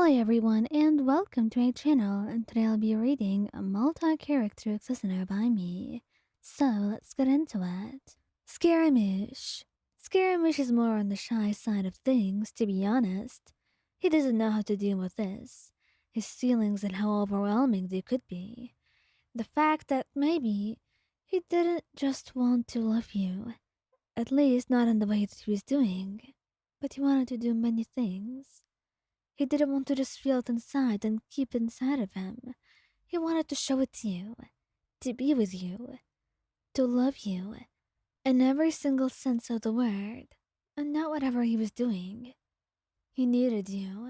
Hi everyone and welcome to my channel, and today I'll be reading a multi-character listener by me. So let's get into it. Scaramouche. Scaramouche is more on the shy side of things, to be honest. He doesn't know how to deal with this, his feelings and how overwhelming they could be. The fact that maybe he didn't just want to love you, at least not in the way that he was doing, but he wanted to do many things. He didn't want to just feel it inside and keep it inside of him. He wanted to show it to you, to be with you, to love you, in every single sense of the word, and not whatever he was doing. He needed you,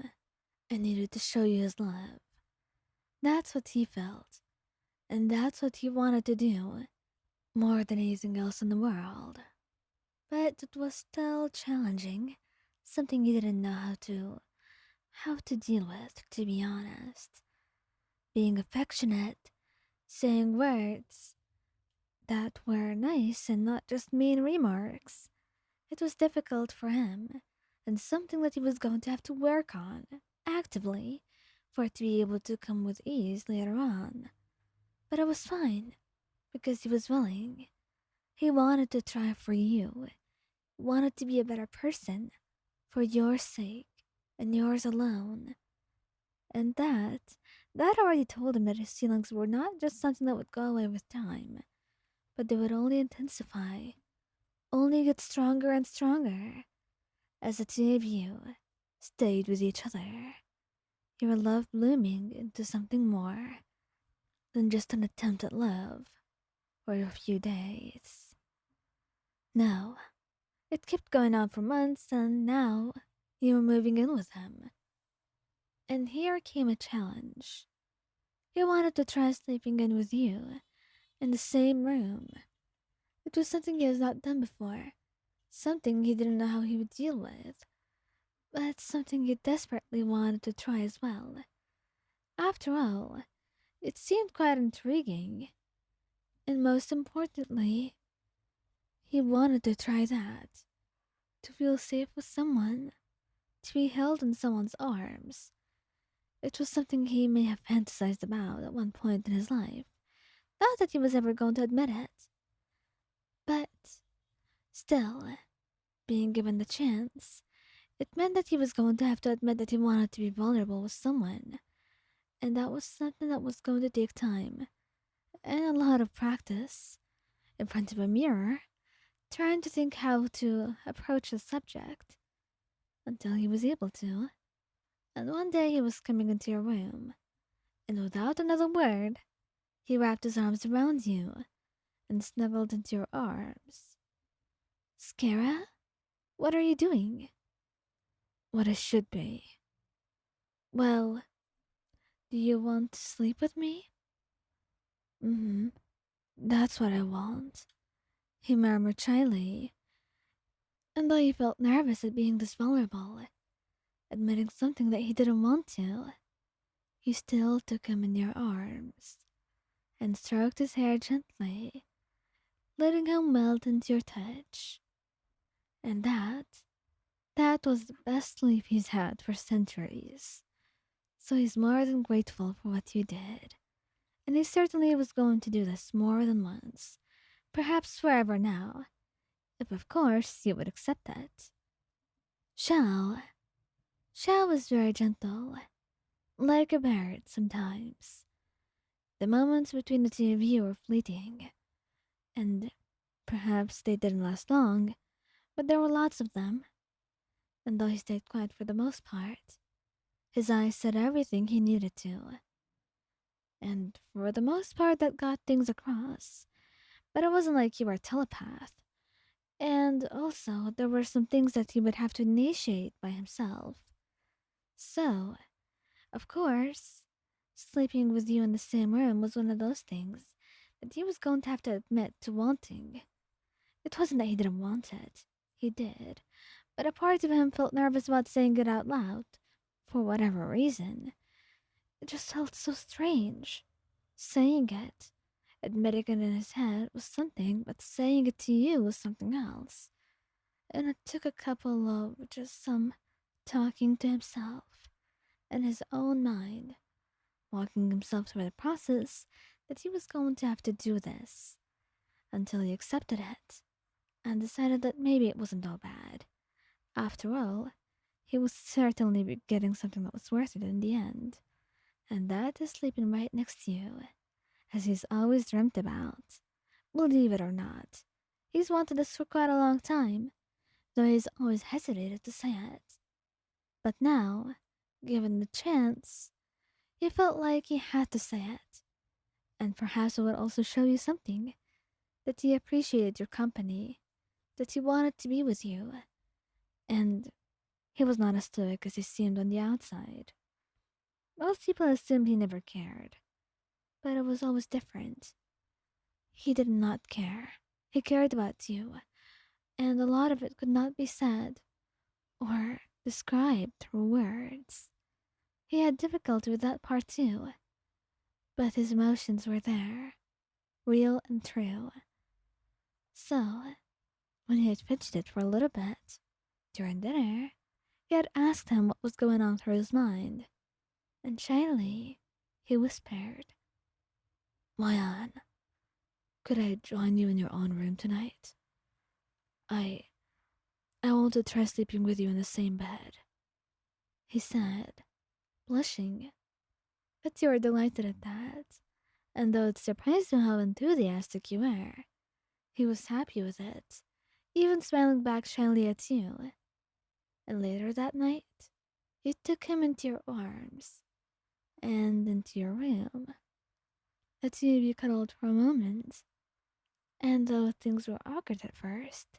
and needed to show you his love. That's what he felt, and that's what he wanted to do, more than anything else in the world. But it was still challenging, something he didn't know how to deal with, to be honest. Being affectionate, saying words that were nice and not just mean remarks. It was difficult for him, and something that he was going to have to work on, actively, for it to be able to come with ease later on. But it was fine, because he was willing. He wanted to try for you, wanted to be a better person, for your sake, and yours alone. And that already told him that his feelings were not just something that would go away with time, but they would only intensify, only get stronger and stronger, as the two of you stayed with each other, your love blooming into something more than just an attempt at love for a few days. No, it kept going on for months, and now you were moving in with him. And here came a challenge. He wanted to try sleeping in with you in the same room. It was something he has not done before, something he didn't know how he would deal with, but something he desperately wanted to try as well. After all, it seemed quite intriguing, and most importantly, he wanted to try that. To feel safe with someone, to be held in someone's arms. It was something he may have fantasized about at one point in his life. Not that he was ever going to admit it. But still, being given the chance, it meant that he was going to have to admit that he wanted to be vulnerable with someone. And that was something that was going to take time and a lot of practice in front of a mirror, trying to think how to approach the subject until he was able to. And one day he was coming into your room, and without another word, he wrapped his arms around you and snuggled into your arms. Scara? What are you doing? What it should be. Well, do you want to sleep with me? Mm-hmm. That's what I want, he murmured shyly. And though he felt nervous at being this vulnerable, admitting something that he didn't want to, you still took him in your arms and stroked his hair gently, letting him melt into your touch. And that was the best sleep he's had for centuries. So he's more than grateful for what you did. And he certainly was going to do this more than once, perhaps forever now, if of course you would accept that. Xiao. Xiao was very gentle, like a bird sometimes. The moments between the two of you were fleeting, and perhaps they didn't last long, but there were lots of them. And though he stayed quiet for the most part, his eyes said everything he needed to. And for the most part, that got things across. But it wasn't like you were a telepath. And also, there were some things that he would have to initiate by himself. So, of course, sleeping with you in the same room was one of those things that he was going to have to admit to wanting. It wasn't that he didn't want it. He did. But a part of him felt nervous about saying it out loud, for whatever reason. It just felt so strange. Saying it, admitting it in his head was something, but saying it to you was something else. And it took a couple of just some talking to himself in his own mind, walking himself through the process that he was going to have to do this until he accepted it and decided that maybe it wasn't all bad. After all, he was certainly getting something that was worth it in the end, and that is sleeping right next to you, as he's always dreamt about. Believe it or not, he's wanted this for quite a long time, though he's always hesitated to say it. But now, given the chance, he felt like he had to say it, and perhaps it would also show you something that he appreciated your company, that he wanted to be with you, and he was not as stoic as he seemed on the outside. Most people assumed he never cared, but it was always different. He did not care. He cared about you, and a lot of it could not be said or described through words. He had difficulty with that part too, but his emotions were there, real and true. So, when he had pitched it for a little bit, during dinner, he had asked him what was going on through his mind, and shyly, he whispered, Mayan, could I join you in your own room tonight? I I want to try sleeping with you in the same bed, he said, blushing. But you were delighted at that, and though it surprised him how enthusiastic you were, he was happy with it, even smiling back shyly at you. And later that night, you took him into your arms and into your room. The two of you cuddled for a moment, and though things were awkward at first,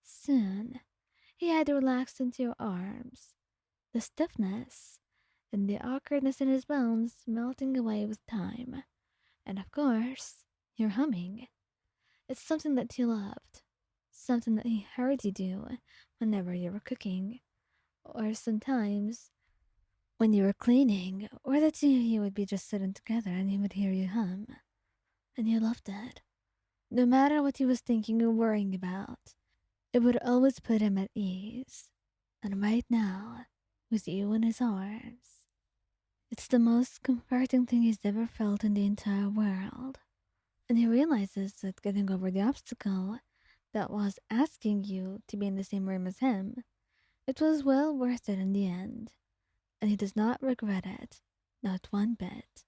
soon he had relaxed into your arms, the stiffness and the awkwardness in his bones melting away with time. And of course, your humming. It's something that he loved, something that he heard you do whenever you were cooking, or sometimes when you were cleaning, or the two of you would be just sitting together and he would hear you hum. And you loved it. No matter what he was thinking or worrying about, it would always put him at ease. And right now, with you in his arms, it's the most comforting thing he's ever felt in the entire world. And he realizes that getting over the obstacle that was asking you to be in the same room as him, it was well worth it in the end. And he does not regret it, not one bit.